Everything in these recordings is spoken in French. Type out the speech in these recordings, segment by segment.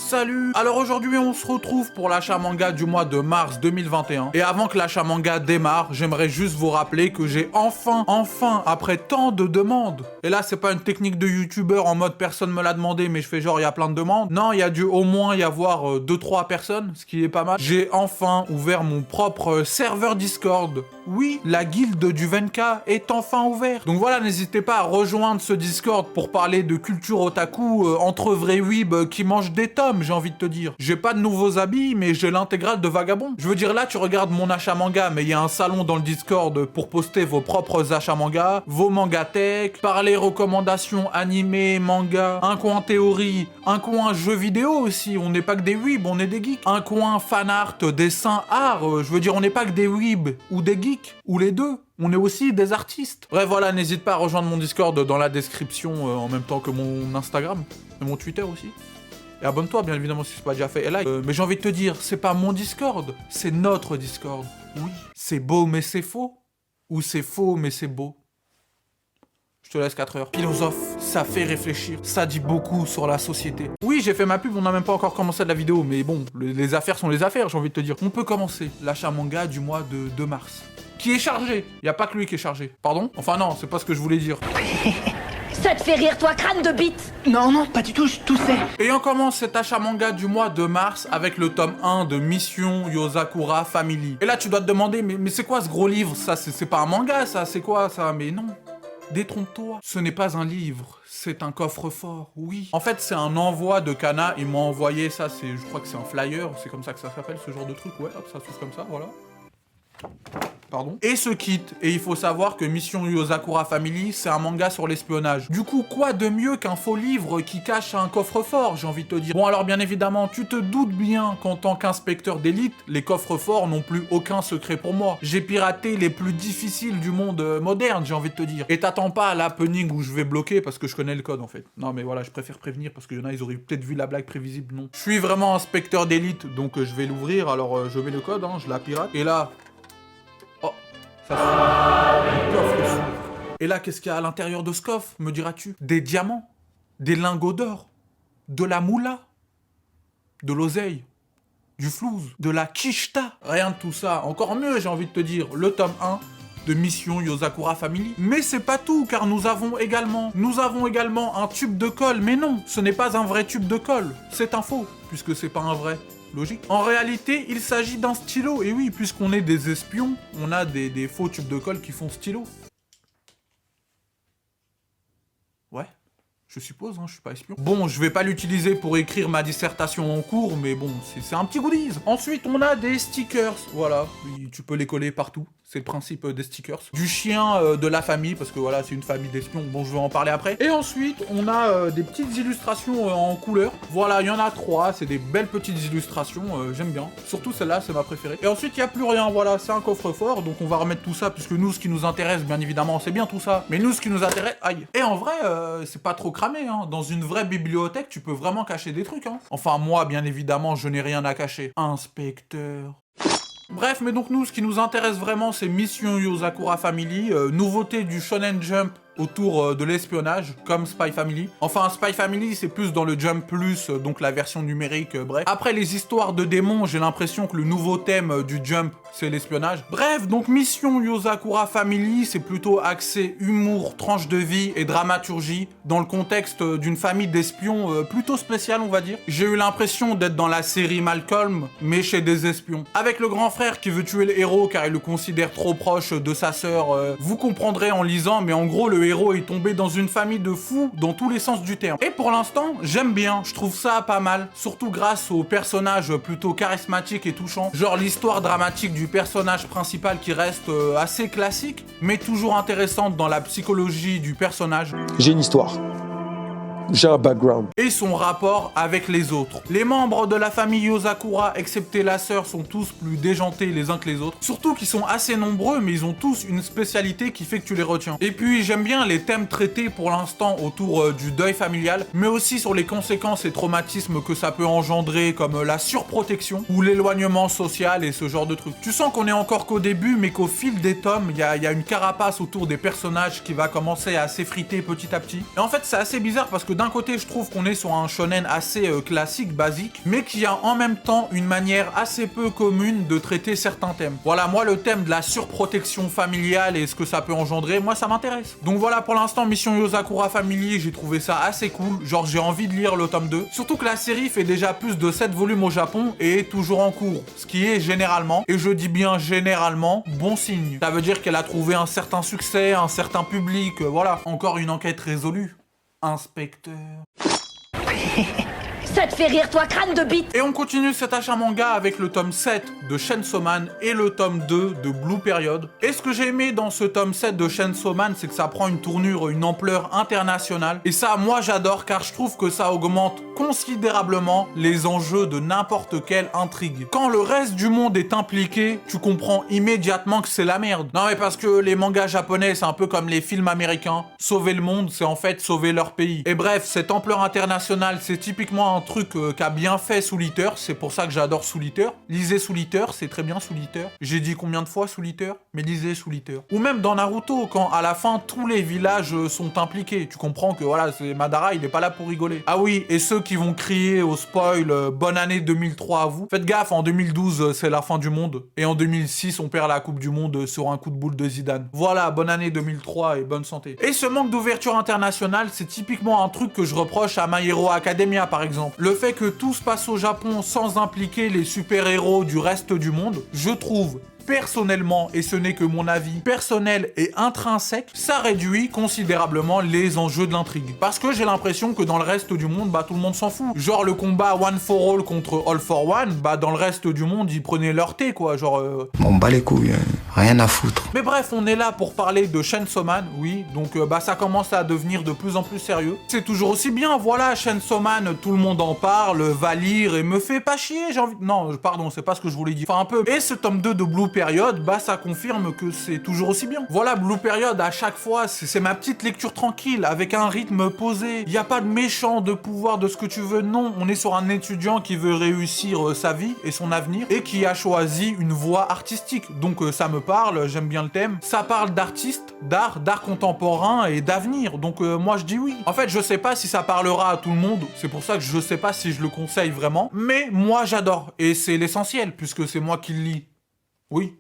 Salut! Alors aujourd'hui on se retrouve pour l'achat manga du mois de mars 2021. Et avant que l'achat manga démarre, j'aimerais juste vous rappeler que j'ai enfin, après tant de demandes. Et là c'est pas une technique de youtubeur en mode personne me l'a demandé mais je fais genre il y a plein de demandes. Non, il y a dû au moins y avoir 2-3 personnes, ce qui est pas mal. J'ai enfin ouvert mon propre serveur Discord. Oui, la guilde du 20K est enfin ouverte. Donc voilà, n'hésitez pas à rejoindre ce Discord pour parler de culture otaku entre vrais weebs qui mangent des tomes, j'ai envie de te dire. J'ai pas de nouveaux habits, mais j'ai l'intégrale de Vagabond. Je veux dire, là, tu regardes mon achat manga, mais il y a un salon dans le Discord pour poster vos propres achats manga, vos mangatech, parler recommandations animés, manga, un coin théorie, un coin jeux vidéo aussi. On n'est pas que des weebs, on est des geeks. Un coin fan art, dessin, art. Je veux dire, on n'est pas que des weebs ou des geeks, ou les deux. On est aussi des artistes. Bref, voilà, n'hésite pas à rejoindre mon Discord dans la description, en même temps que mon Instagram, et mon Twitter aussi. Et abonne-toi, bien évidemment, si c'est pas déjà fait. Et like. Mais j'ai envie de te dire, c'est pas mon Discord, c'est notre Discord. Oui. C'est beau, mais c'est faux. Ou c'est faux, mais c'est beau. Je te laisse 4 heures. Philosophe, ça fait réfléchir. Ça dit beaucoup sur la société. Oui, j'ai fait ma pub, on n'a même pas encore commencé la vidéo. Mais bon, les affaires sont les affaires, j'ai envie de te dire. On peut commencer l'achat manga du mois de 2 mars. Qui est chargé. Il n'y a pas que lui qui est chargé. Pardon? Enfin non, c'est pas ce que je voulais dire. Ça te fait rire, toi, crâne de bite? Non, pas du tout, je toussais. Et on commence cet achat manga du mois de mars avec le tome 1 de Mission Yozakura Family. Et là, tu dois te demander, mais c'est quoi ce gros livre? Ça, c'est pas un manga, ça, c'est quoi ça? Mais non, détrompe-toi. Ce n'est pas un livre, c'est un coffre-fort, oui. En fait, c'est un envoi de Kana, il m'a envoyé ça, je crois que c'est un flyer, c'est comme ça que ça s'appelle, ce genre de truc, ouais, hop, ça s'ouvre comme ça, voilà. Pardon. Et ce kit. Et il faut savoir que Mission Yozakura Family, c'est un manga sur l'espionnage. Du coup, quoi de mieux qu'un faux livre qui cache un coffre-fort, j'ai envie de te dire. Bon, alors bien évidemment, tu te doutes bien qu'en tant qu'inspecteur d'élite, les coffres-forts n'ont plus aucun secret pour moi. J'ai piraté les plus difficiles du monde moderne, j'ai envie de te dire. Et t'attends pas à l'happening où je vais bloquer parce que je connais le code en fait. Non mais voilà, je préfère prévenir parce qu'il y en a, ils auraient peut-être vu la blague prévisible, non. Je suis vraiment inspecteur d'élite, donc je vais l'ouvrir, alors je mets le code, hein, je la pirate. Et là... Ça le coffre s'ouvre. Et là, qu'est-ce qu'il y a à l'intérieur de ce coffre, me diras-tu? Des diamants, des lingots d'or, de la moula, de l'oseille, du flouze, de la kishta. Rien de tout ça. Encore mieux, j'ai envie de te dire, le tome 1 de Mission Yozakura Family. Mais c'est pas tout, car nous avons également un tube de colle. Mais non, ce n'est pas un vrai tube de colle. C'est un faux, puisque c'est pas un vrai. Logique. En réalité, il s'agit d'un stylo. Et oui, puisqu'on est des espions, on a des faux tubes de colle qui font stylo. Ouais, je suppose, hein, je suis pas espion. Bon, je vais pas l'utiliser pour écrire ma dissertation en cours, mais bon, c'est un petit goodies. Ensuite, on a des stickers. Voilà, tu peux les coller partout. C'est le principe des stickers. Du chien de la famille, parce que voilà, c'est une famille d'espions. Bon, je vais en parler après. Et ensuite, on a des petites illustrations en couleur. Voilà, il y en a 3. C'est des belles petites illustrations. J'aime bien. Surtout celle-là, c'est ma préférée. Et ensuite, il n'y a plus rien. Voilà, c'est un coffre-fort. Donc, on va remettre tout ça, puisque nous, ce qui nous intéresse, bien évidemment, c'est bien tout ça. Mais nous, ce qui nous intéresse... Aïe. Et en vrai, c'est pas trop cramé. Hein. Dans une vraie bibliothèque, tu peux vraiment cacher des trucs. Hein. Enfin, moi, bien évidemment, je n'ai rien à cacher. Inspecteur... Bref, mais donc nous, ce qui nous intéresse vraiment, c'est Mission Yozakura Family, nouveauté du Shonen Jump autour de l'espionnage, comme Spy Family. Enfin, Spy Family, c'est plus dans le Jump Plus, donc la version numérique, bref. Après les histoires de démons, j'ai l'impression que le nouveau thème du Jump, c'est l'espionnage. Bref, donc Mission Yozakura Family, c'est plutôt axé humour, tranche de vie et dramaturgie, dans le contexte d'une famille d'espions plutôt spéciale, on va dire. J'ai eu l'impression d'être dans la série Malcolm, mais chez des espions. Avec le grand frère qui veut tuer le héros car il le considère trop proche de sa sœur, vous comprendrez en lisant, mais en gros, le héros est tombé dans une famille de fous dans tous les sens du terme. Et pour l'instant, j'aime bien, je trouve ça pas mal, surtout grâce aux personnages plutôt charismatiques et touchants, genre l'histoire dramatique du personnage principal qui reste assez classique, mais toujours intéressante dans la psychologie du personnage. J'ai une histoire. J'ai un background. Et son rapport avec les autres. Les membres de la famille Yozakura, excepté la sœur, sont tous plus déjantés les uns que les autres. Surtout qu'ils sont assez nombreux, mais ils ont tous une spécialité qui fait que tu les retiens. Et puis j'aime bien les thèmes traités pour l'instant autour du deuil familial, mais aussi sur les conséquences et traumatismes que ça peut engendrer, comme la surprotection ou l'éloignement social et ce genre de trucs. Tu sens qu'on est encore qu'au début, mais qu'au fil des tomes, il y a une carapace autour des personnages qui va commencer à s'effriter petit à petit. Et en fait, c'est assez bizarre parce que d'un côté, je trouve qu'on est sur un shonen assez classique, basique, mais qui a en même temps une manière assez peu commune de traiter certains thèmes. Voilà, moi, le thème de la surprotection familiale et ce que ça peut engendrer, moi, ça m'intéresse. Donc voilà, pour l'instant, Mission Yozakura Family, j'ai trouvé ça assez cool. Genre, j'ai envie de lire le tome 2. Surtout que la série fait déjà plus de 7 volumes au Japon et est toujours en cours. Ce qui est généralement, et je dis bien généralement, bon signe. Ça veut dire qu'elle a trouvé un certain succès, un certain public, voilà. Encore une enquête résolue. Inspecteur... Ça te fait rire, toi, crâne de bite? Et on continue cet achat manga avec le tome 7 de Chainsaw Man et le tome 2 de Blue Period. Et ce que j'ai aimé dans ce tome 7 de Chainsaw Man, c'est que ça prend une tournure, une ampleur internationale. Et ça, moi, j'adore, car je trouve que ça augmente considérablement les enjeux de n'importe quelle intrigue. Quand le reste du monde est impliqué, tu comprends immédiatement que c'est la merde. Non mais parce que les mangas japonais, c'est un peu comme les films américains. Sauver le monde, c'est en fait sauver leur pays. Et bref, cette ampleur internationale, c'est typiquement un truc qu'a bien fait Soul Eater. C'est pour ça que j'adore Soul Eater. Lisez Soul Eater, c'est très bien Soul Eater. J'ai dit combien de fois Soul Eater? Mais lisez Soul Eater. Ou même dans Naruto, quand à la fin, tous les villages sont impliqués. Tu comprends que voilà, c'est Madara, il est pas là pour rigoler. Ah oui, et ceux qui vont crier au spoil bonne année 2003 à vous. Faites gaffe, en 2012 c'est la fin du monde et en 2006 on perd la coupe du monde sur un coup de boule de Zidane. Voilà, bonne année 2003 et bonne santé. Et ce manque d'ouverture internationale, c'est typiquement un truc que je reproche à My Hero Academia par exemple. Le fait que tout se passe au Japon sans impliquer les super-héros du reste du monde, je trouve personnellement, et ce n'est que mon avis personnel et intrinsèque, ça réduit considérablement les enjeux de l'intrigue. Parce que j'ai l'impression que dans le reste du monde, bah tout le monde s'en fout. Genre le combat One for All contre All for One, bah dans le reste du monde, ils prenaient leur thé quoi, genre... Bon bat les couilles, rien à foutre. Mais bref, on est là pour parler de Chainsaw Man, oui, donc bah ça commence à devenir de plus en plus sérieux. C'est toujours aussi bien, voilà, Chainsaw Man, tout le monde en parle, va lire et me fait pas chier, j'ai envie... Non, pardon, c'est pas ce que je voulais dire. Enfin un peu. Et ce tome 2 de Blue Period, bah ça confirme que c'est toujours aussi bien. Voilà, Blue Period, à chaque fois, c'est ma petite lecture tranquille, avec un rythme posé. Il y a pas de méchant, de pouvoir, de ce que tu veux, non. On est sur un étudiant qui veut réussir sa vie et son avenir, et qui a choisi une voie artistique. Donc ça me parle, j'aime bien le thème. Ça parle d'artistes, d'art contemporain et d'avenir. Donc moi je dis oui. En fait, je sais pas si ça parlera à tout le monde, c'est pour ça que je sais pas si je le conseille vraiment, mais moi j'adore, et c'est l'essentiel, puisque c'est moi qui le lis. Oui.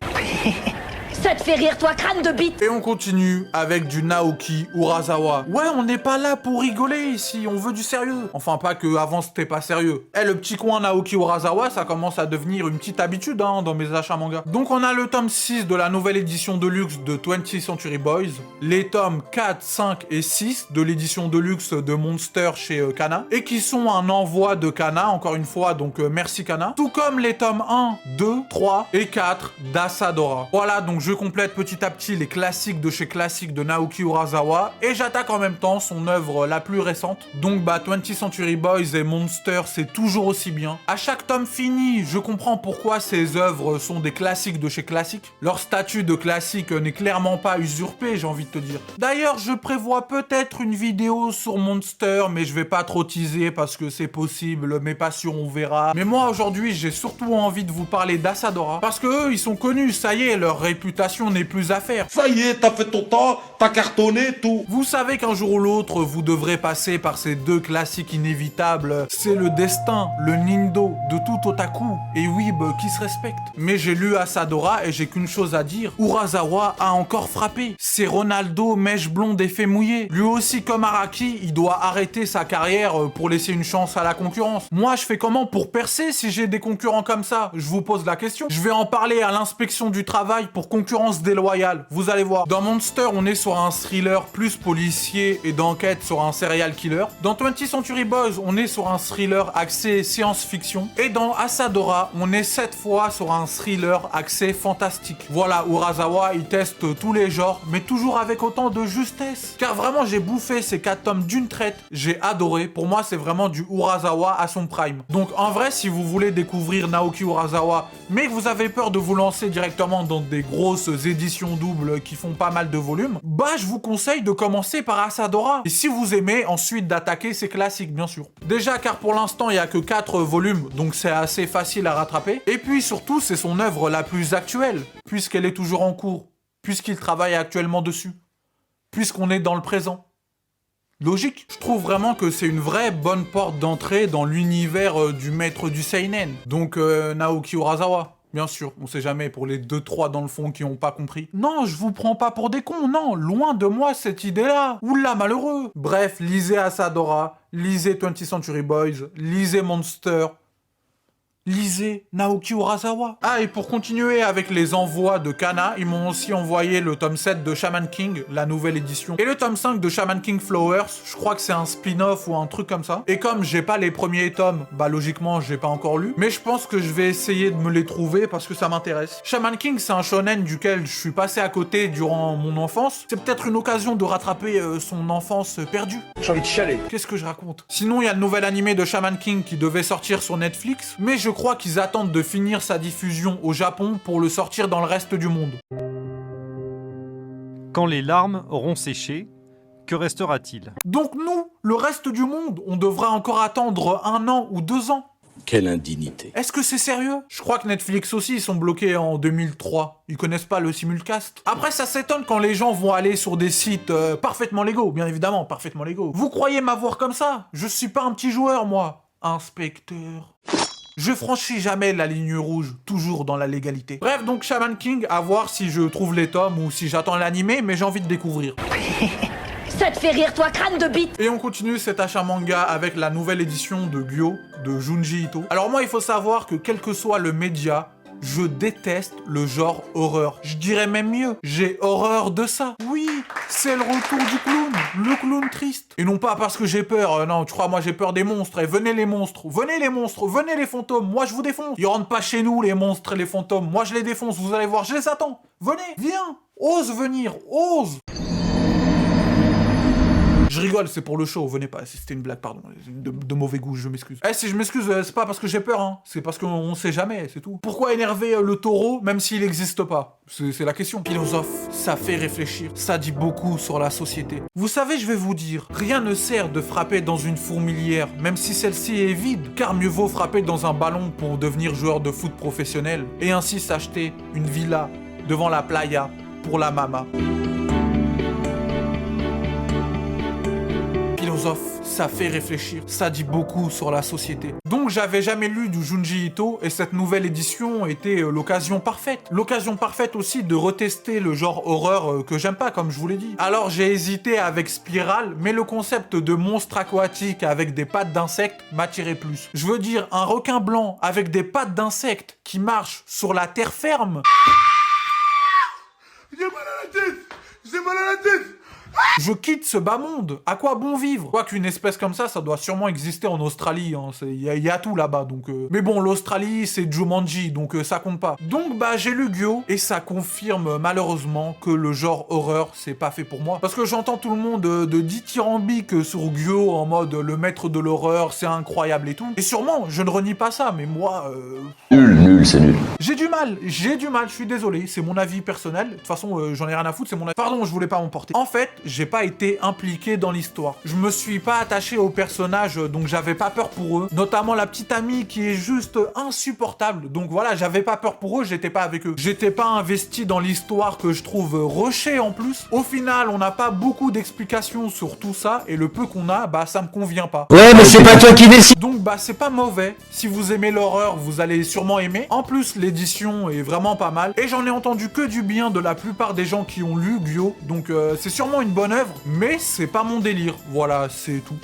Ça te fait rire, toi, crâne de bite? Et on continue avec du Naoki Urasawa. Ouais, on n'est pas là pour rigoler ici, on veut du sérieux. Enfin, pas que avant c'était pas sérieux. Eh, le petit coin Naoki Urasawa, ça commence à devenir une petite habitude hein, dans mes achats manga. Donc on a le tome 6 de la nouvelle édition de luxe de 20th Century Boys, les tomes 4, 5 et 6 de l'édition de luxe de Monster chez Kana, et qui sont un envoi de Kana, encore une fois, donc merci Kana. Tout comme les tomes 1, 2, 3 et 4 d'Asadora. Voilà, donc je complète petit à petit les classiques de chez classique de Naoki Urasawa et j'attaque en même temps son œuvre la plus récente. Donc 20th Century Boys et Monster, c'est toujours aussi bien. À chaque tome fini, je comprends pourquoi ces œuvres sont des classiques de chez classique. Leur statut de classique n'est clairement pas usurpé, j'ai envie de te dire. D'ailleurs, je prévois peut-être une vidéo sur Monster, mais je vais pas trop teaser parce que c'est possible, mais pas sûr, on verra. Mais moi aujourd'hui, j'ai surtout envie de vous parler d'Asadora parce que eux, ils sont connus, ça y est, leur réputation n'est plus à faire. Ça y est, t'as fait ton temps, t'as cartonné, tout. Vous savez qu'un jour ou l'autre, vous devrez passer par ces deux classiques inévitables. C'est le destin, le nindo de tout otaku et weeb qui se respecte. Mais j'ai lu Asadora et j'ai qu'une chose à dire. Urasawa a encore frappé. C'est Ronaldo, mèche blonde et fait mouiller. Lui aussi, comme Araki, il doit arrêter sa carrière pour laisser une chance à la concurrence. Moi, je fais comment pour percer si j'ai des concurrents comme ça? Je vous pose la question. Je vais en parler à l'inspection du travail pour concurrence déloyale. Vous allez voir. Dans Monster, on est sur un thriller plus policier et d'enquête sur un serial killer. Dans 20th Century Boys, on est sur un thriller axé science-fiction. Et dans Asadora, on est cette fois sur un thriller axé fantastique. Voilà, Urasawa, il teste tous les genres, mais toujours avec autant de justesse. Car vraiment, j'ai bouffé ces 4 tomes d'une traite. J'ai adoré. Pour moi, c'est vraiment du Urasawa à son prime. Donc, en vrai, si vous voulez découvrir Naoki Urasawa, mais que vous avez peur de vous lancer directement dans des grosses éditions doubles qui font pas mal de volumes, bah je vous conseille de commencer par Asadora. Et si vous aimez, ensuite d'attaquer ces classiques, bien sûr. Déjà, car pour l'instant, il n'y a que 4 volumes, donc c'est assez facile à rattraper. Et puis surtout, c'est son œuvre la plus actuelle, puisqu'elle est toujours en cours, puisqu'il travaille actuellement dessus, puisqu'on est dans le présent. Logique. Je trouve vraiment que c'est une vraie bonne porte d'entrée dans l'univers du maître du seinen. Donc Naoki Urasawa. Bien sûr, on sait jamais pour les 2-3 dans le fond qui ont pas compris. Non, je vous prends pas pour des cons, non, loin de moi cette idée-là. Oula, malheureux. Bref, lisez Asadora, lisez 20th Century Boys, lisez Monster, lisez Naoki Urasawa. Ah, et pour continuer avec les envois de Kana, ils m'ont aussi envoyé le tome 7 de Shaman King, la nouvelle édition. Et le tome 5 de Shaman King Flowers, je crois que c'est un spin-off ou un truc comme ça. Et comme j'ai pas les premiers tomes, bah logiquement, j'ai pas encore lu. Mais je pense que je vais essayer de me les trouver parce que ça m'intéresse. Shaman King, c'est un shonen duquel je suis passé à côté durant mon enfance. C'est peut-être une occasion de rattraper son enfance perdue. J'ai envie de chialer. Qu'est-ce que je raconte? Sinon, il y a le nouvel animé de Shaman King qui devait sortir sur Netflix, mais je crois qu'ils attendent de finir sa diffusion au Japon pour le sortir dans le reste du monde. Quand les larmes auront séché, que restera-t-il? Donc nous, le reste du monde, on devra encore attendre 1 an ou 2 ans. Quelle indignité. Est-ce que c'est sérieux? Je crois que Netflix aussi, ils sont bloqués en 2003. Ils connaissent pas le simulcast. Après, ça s'étonne quand les gens vont aller sur des sites parfaitement légaux, bien évidemment, parfaitement légaux. Vous croyez m'avoir comme ça? Je suis pas un petit joueur, moi. Inspecteur. Je franchis jamais la ligne rouge, toujours dans la légalité. Bref, donc Shaman King, à voir si je trouve les tomes ou si j'attends l'animé, mais j'ai envie de découvrir. Ça te fait rire, toi, crâne de bite? Et on continue cet achat manga avec la nouvelle édition de Gyo, de Junji Ito. Alors moi, il faut savoir que quel que soit le média, je déteste le genre horreur. Je dirais même mieux, j'ai horreur de ça. Oui, c'est le retour du clown, le clown triste. Et non pas parce que j'ai peur, non, tu crois, moi j'ai peur des monstres. Et venez les monstres, venez les fantômes, moi je vous défonce. Ils rentrent pas chez nous, les monstres et les fantômes, moi je les défonce, vous allez voir, je les attends. Venez, viens, ose venir, ose. Je rigole, c'est pour le show, venez pas, c'était une blague, pardon, de mauvais goût, je m'excuse. Eh, si je m'excuse, c'est pas parce que j'ai peur, hein, c'est parce qu'on sait jamais, c'est tout. Pourquoi énerver le taureau, même s'il n'existe pas? C'est la question. Philosophe, ça fait réfléchir, ça dit beaucoup sur la société. Vous savez, je vais vous dire, rien ne sert de frapper dans une fourmilière, même si celle-ci est vide, car mieux vaut frapper dans un ballon pour devenir joueur de foot professionnel, et ainsi s'acheter une villa devant la playa pour la mama. Philosophe, ça fait réfléchir, ça dit beaucoup sur la société. Donc j'avais jamais lu du Junji Ito et cette nouvelle édition était l'occasion parfaite. L'occasion parfaite aussi de retester le genre horreur que j'aime pas, comme je vous l'ai dit. Alors j'ai hésité avec Spiral, mais le concept de monstre aquatique avec des pattes d'insectes m'attirait plus. Je veux dire, un requin blanc avec des pattes d'insectes qui marche sur la terre ferme. J'ai mal à la tête. J'ai mal à la tête. Je quitte ce bas monde. À quoi bon vivre? Quoi qu'une espèce comme ça doit sûrement exister en Australie. Hein. Il y a tout là-bas, donc... Mais bon, l'Australie, c'est Jumanji, donc ça compte pas. Donc, bah, j'ai lu Gyo, et ça confirme malheureusement que le genre horreur, c'est pas fait pour moi. Parce que j'entends tout le monde de dithyrambique sur Gyo, en mode le maître de l'horreur, c'est incroyable et tout. Et sûrement, je ne renie pas ça, mais moi... Nul, c'est nul. J'ai du mal, je suis désolé, c'est mon avis personnel. De toute façon, j'en ai rien à foutre, c'est mon avis. Pardon, je voulais pas m'emporter. En fait, j'ai pas été impliqué dans l'histoire. Je me suis pas attaché aux personnages, donc j'avais pas peur pour eux. Notamment la petite amie qui est juste insupportable. Donc voilà, j'avais pas peur pour eux, j'étais pas avec eux. J'étais pas investi dans l'histoire que je trouve rushée en plus. Au final, on n'a pas beaucoup d'explications sur tout ça, et le peu qu'on a, bah ça me convient pas. Ouais, mais c'est pas toi qui décide. Donc bah c'est pas mauvais. Si vous aimez l'horreur, vous allez sûrement aimer. En plus, l'édition est vraiment pas mal. Et j'en ai entendu que du bien de la plupart des gens qui ont lu Gyo. Donc c'est sûrement une bonne œuvre, mais c'est pas mon délire. Voilà, c'est tout.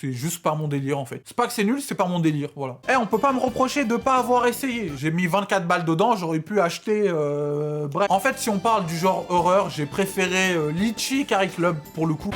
C'est juste pas mon délire en fait. C'est pas que c'est nul, c'est pas mon délire, voilà. Eh, on peut pas me reprocher de pas avoir essayé. J'ai mis 24 balles dedans, j'aurais pu acheter... Bref. En fait, si on parle du genre horreur, j'ai préféré Litchi Carry Club pour le coup.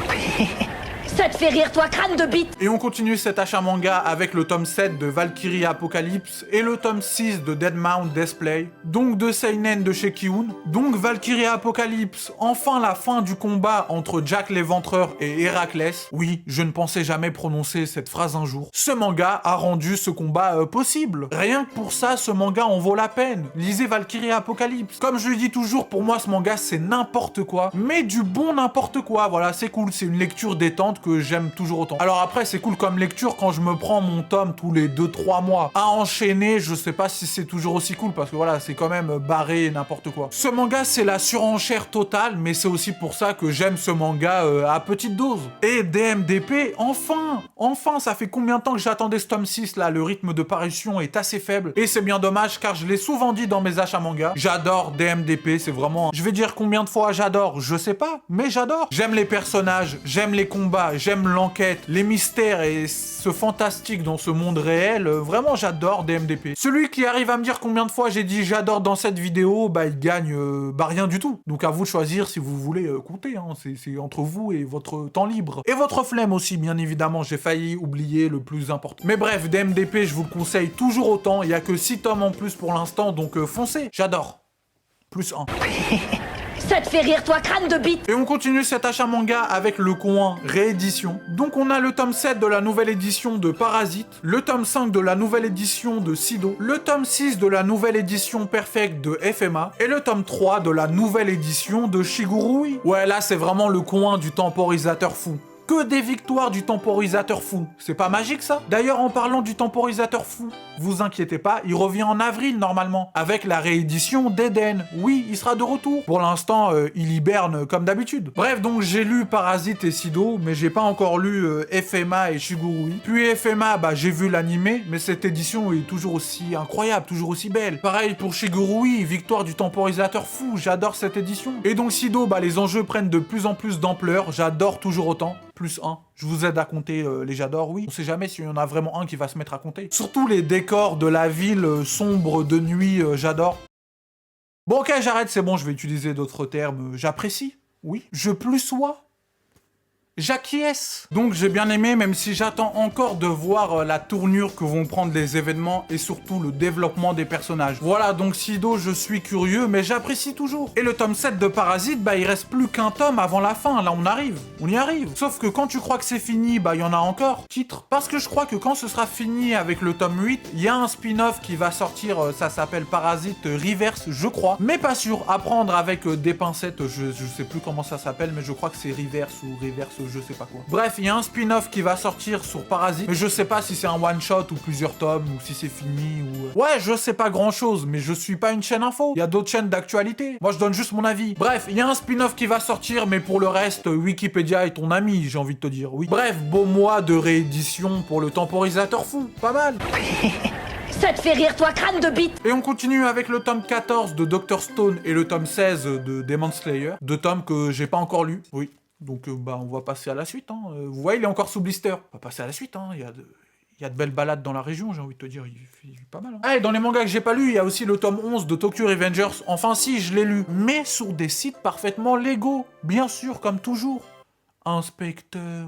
Ça te fait rire, toi, crâne de bite? Et on continue cet achat manga avec le tome 7 de Valkyrie Apocalypse et le tome 6 de Dead Mount Display, donc de Seinen de chez Kiun. Donc Valkyrie Apocalypse, enfin la fin du combat entre Jack l'Éventreur et Héraclès. Oui, je ne pensais jamais prononcer cette phrase un jour. Ce manga a rendu ce combat possible. Rien que pour ça, ce manga en vaut la peine. Lisez Valkyrie Apocalypse. Comme je le dis toujours, pour moi ce manga c'est n'importe quoi, mais du bon n'importe quoi. Voilà, c'est cool, c'est une lecture détente que j'aime toujours autant. Alors après, c'est cool comme lecture quand je me prends mon tome tous les 2-3 mois. À enchaîner, je sais pas si c'est toujours aussi cool, parce que voilà, c'est quand même barré n'importe quoi. Ce manga, c'est la surenchère totale, mais c'est aussi pour ça que j'aime ce manga à petite dose. Et DMDP, enfin, ça fait combien de temps que j'attendais ce tome 6 là, le rythme de parution est assez faible, et c'est bien dommage car je l'ai souvent dit dans mes achats manga, j'adore DMDP, c'est vraiment... Je vais dire combien de fois j'adore, je sais pas, mais j'adore. J'aime les personnages, j'aime les combats, j'aime l'enquête, les mystères et ce fantastique dans ce monde réel, vraiment j'adore DMDP. Celui qui arrive à me dire combien de fois j'ai dit j'adore dans cette vidéo, bah il gagne rien du tout. Donc à vous de choisir si vous voulez compter, hein. C'est entre vous et votre temps libre. Et votre flemme aussi, bien évidemment, j'ai failli oublier le plus important. Mais bref, DMDP, je vous le conseille toujours autant, il y a que 6 tomes en plus pour l'instant, donc foncez, j'adore. Plus 1. Ça te fait rire, toi, crâne de bite? Et on continue cet achat manga avec le coin réédition. Donc on a le tome 7 de la nouvelle édition de Parasite, le tome 5 de la nouvelle édition de Sido, le tome 6 de la nouvelle édition Perfect de FMA, et le tome 3 de la nouvelle édition de Shigurui. Ouais, là c'est vraiment le coin du temporisateur fou. Que des victoires du temporisateur fou. C'est pas magique ça? D'ailleurs, en parlant du temporisateur fou, vous inquiétez pas, il revient en avril normalement, avec la réédition d'Eden. Oui, il sera de retour. Pour l'instant, il hiberne comme d'habitude. Bref, donc j'ai lu Parasite et Sido, mais j'ai pas encore lu FMA et Shigurui. Puis FMA, bah j'ai vu l'animé, mais cette édition est toujours aussi incroyable, toujours aussi belle. Pareil pour Shigurui, victoire du temporisateur fou, j'adore cette édition. Et donc Sido, bah les enjeux prennent de plus en plus d'ampleur, j'adore toujours autant. Plus 1. Je vous aide à compter les j'adore, oui. On sait jamais s'il y en a vraiment un qui va se mettre à compter. Surtout les décors de la ville sombre de nuit, j'adore. Bon ok, j'arrête, c'est bon, je vais utiliser d'autres termes. J'apprécie, oui. Je plus sois. J'acquiesce. Donc j'ai bien aimé, même si j'attends encore de voir la tournure que vont prendre les événements et surtout le développement des personnages. Voilà, donc Sido, je suis curieux, mais j'apprécie toujours. Et le tome 7 de Parasite, bah il reste plus qu'un tome avant la fin, là on arrive. On y arrive. Sauf que quand tu crois que c'est fini, bah il y en a encore. Titre. Parce que je crois que quand ce sera fini avec le tome 8, il y a un spin-off qui va sortir, ça s'appelle Parasite Reverse, je crois. Mais pas sûr, à prendre avec des pincettes, je sais plus comment ça s'appelle, mais je crois que c'est Reverse ou Reverse, je sais pas quoi. Bref, il y a un spin-off qui va sortir sur Parasite, mais je sais pas si c'est un one-shot ou plusieurs tomes, ou si c'est fini, ou... Ouais, je sais pas grand-chose, mais je suis pas une chaîne info. Il y a d'autres chaînes d'actualité. Moi, je donne juste mon avis. Bref, il y a un spin-off qui va sortir, mais pour le reste, Wikipédia est ton ami, j'ai envie de te dire, oui. Bref, beau mois de réédition pour le temporisateur fou. Pas mal. Ça te fait rire, toi, crâne de bite? Et on continue avec le tome 14 de Dr. Stone et le tome 16 de Demon Slayer. Deux tomes que j'ai pas encore lus, oui. Donc bah on va passer à la suite. Hein. Vous voyez, il est encore sous blister. On va passer à la suite. Hein. Il y a de belles balades dans la région, j'ai envie de te dire. Il fait pas mal. Hein. Ah, et dans les mangas que j'ai pas lus, il y a aussi le tome 11 de Tokyo Revengers. Enfin si, je l'ai lu. Mais sur des sites parfaitement légaux. Bien sûr, comme toujours. Inspecteur...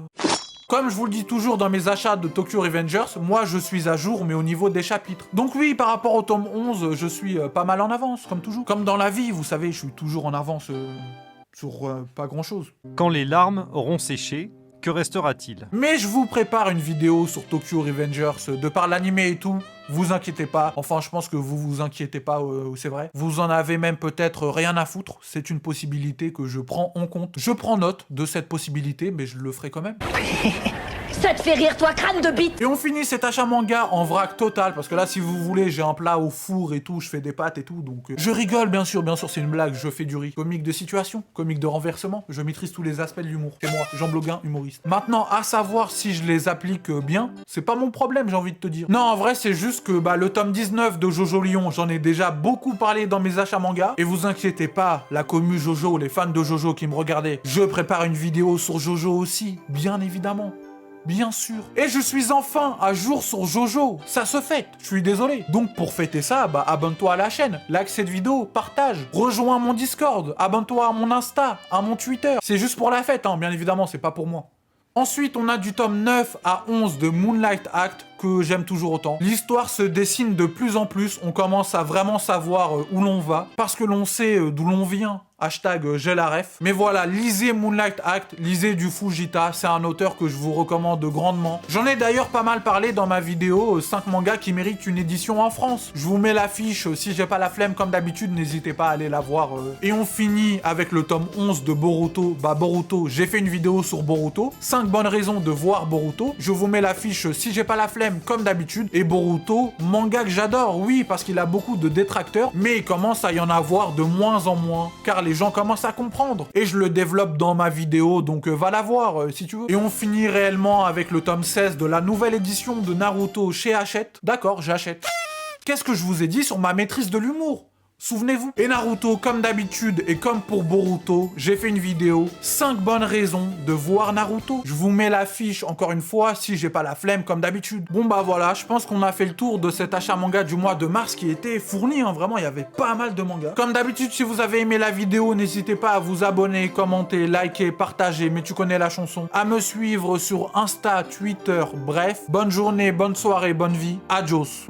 Comme je vous le dis toujours dans mes achats de Tokyo Revengers, moi je suis à jour mais au niveau des chapitres. Donc oui, par rapport au tome 11, je suis pas mal en avance, comme toujours. Comme dans la vie, vous savez, je suis toujours en avance sur pas grand chose. Quand les larmes auront séché, que restera-t-il? Mais je vous prépare une vidéo sur Tokyo Revengers, de par l'animé et tout. Vous inquiétez pas, enfin je pense que vous vous inquiétez pas, c'est vrai. Vous en avez même peut-être rien à foutre, c'est une possibilité que je prends en compte. Je prends note de cette possibilité, mais je le ferai quand même. Ça te fait rire, toi, crâne de bite? Et on finit cet achat manga en vrac total, parce que là, si vous voulez, j'ai un plat au four et tout, je fais des pâtes et tout, donc... Je rigole, bien sûr, c'est une blague, je fais du riz. Comique de situation, comique de renversement, je maîtrise tous les aspects de l'humour. C'est moi, Jean Bloguin, humoriste. Maintenant, à savoir si je les applique bien, c'est pas mon problème, j'ai envie de te dire. Non, en vrai, c'est juste que, bah, le tome 19 de Jojo Lion, j'en ai déjà beaucoup parlé dans mes achats manga, et vous inquiétez pas, la commu Jojo, les fans de Jojo qui me regardaient, je prépare une vidéo sur Jojo aussi, bien évidemment. Bien sûr. Et je suis enfin à jour sur Jojo. Ça se fête. Je suis désolé. Donc pour fêter ça, bah abonne-toi à la chaîne. Like cette vidéo, partage. Rejoins mon Discord. Abonne-toi à mon Insta, à mon Twitter. C'est juste pour la fête, hein. Bien évidemment, c'est pas pour moi. Ensuite, on a du tome 9 à 11 de Moonlight Act. que j'aime toujours autant. L'histoire se dessine de plus en plus, on commence à vraiment savoir où l'on va, parce que l'on sait d'où l'on vient. Hashtag j'ai la ref. Mais voilà, lisez Moonlight Act, lisez du Fujita, c'est un auteur que je vous recommande grandement. J'en ai d'ailleurs pas mal parlé dans ma vidéo 5 mangas qui méritent une édition en France. Je vous mets l'affiche, si j'ai pas la flemme comme d'habitude, n'hésitez pas à aller la voir. Et on finit avec le tome 11 de Boruto. Bah Boruto, j'ai fait une vidéo sur Boruto. 5 bonnes raisons de voir Boruto. Je vous mets l'affiche si j'ai pas la flemme comme d'habitude. Et Boruto, manga que j'adore, oui, parce qu'il a beaucoup de détracteurs, mais il commence à y en avoir de moins en moins, car les gens commencent à comprendre. Et je le développe dans ma vidéo, donc va la voir si tu veux. Et on finit réellement avec le tome 16 de la nouvelle édition de Naruto chez Hachette. D'accord, j'achète. Qu'est-ce que je vous ai dit sur ma maîtrise de l'humour ? Souvenez-vous. Et Naruto, comme d'habitude, et comme pour Boruto, j'ai fait une vidéo 5 bonnes raisons de voir Naruto. Je vous mets l'affiche encore une fois si j'ai pas la flemme comme d'habitude. Bon bah voilà, je pense qu'on a fait le tour de cet achat manga du mois de mars qui était fourni, hein, vraiment, il y avait pas mal de mangas. Comme d'habitude, si vous avez aimé la vidéo, n'hésitez pas à vous abonner, commenter, liker, partager, mais tu connais la chanson. À me suivre sur Insta, Twitter, bref. Bonne journée, bonne soirée, bonne vie. Adios.